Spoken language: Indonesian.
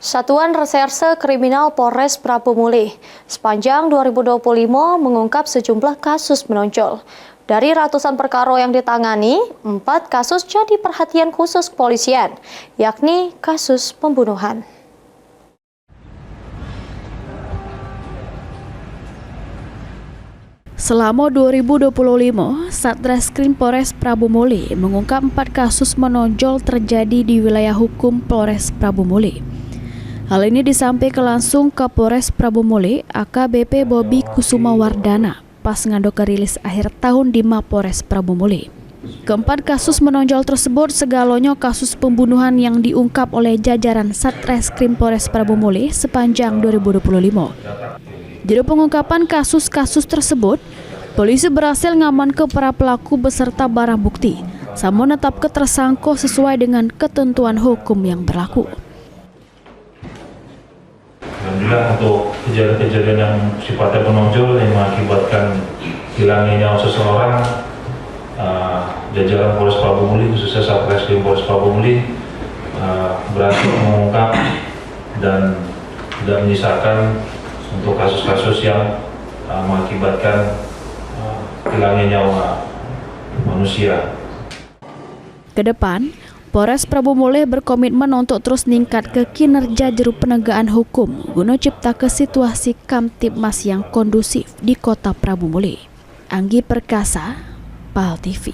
Satuan Reserse Kriminal Polres Prabu Mulih sepanjang 2025 mengungkap sejumlah kasus menonjol. Dari ratusan perkara yang ditangani, 4 kasus jadi perhatian khusus kepolisian, yakni kasus pembunuhan. Selama 2025, Satreskrim Polres Prabu Mulih mengungkap 4 kasus menonjol terjadi di wilayah hukum Polres Prabu Mulih. Hal ini disampaikan langsung Kapolres Prabu Mulih AKBP Bobi Kusuma Wardana pas ngandok rilis akhir tahun di Mapores Prabu Mulih. Keempat kasus menonjol tersebut segalanya kasus pembunuhan yang diungkap oleh jajaran Satreskrim Polres Prabu Mulih sepanjang 2025. Dari pengungkapan kasus-kasus tersebut, polisi berhasil ngamankan para pelaku beserta barang bukti, sama menetapkan tersangka sesuai dengan ketentuan hukum yang berlaku. Alhamdulillah untuk kejadian-kejadian yang sifatnya menonjol yang mengakibatkan hilangnya nyawa seseorang, jajaran Polres Prabu Mulih khususnya Satreskrim Polres Prabu Mulih berhasil mengungkap dan tidak menyisakan untuk kasus-kasus yang mengakibatkan hilangnya nyawa manusia. Kedepan, Polres Prabu Mulih berkomitmen untuk terus meningkat ke kinerja juru penegakan hukum guna cipta ke situasi Kamtibmas yang kondusif di Kota Prabu Mulih. Anggi Perkasa, PAL TV.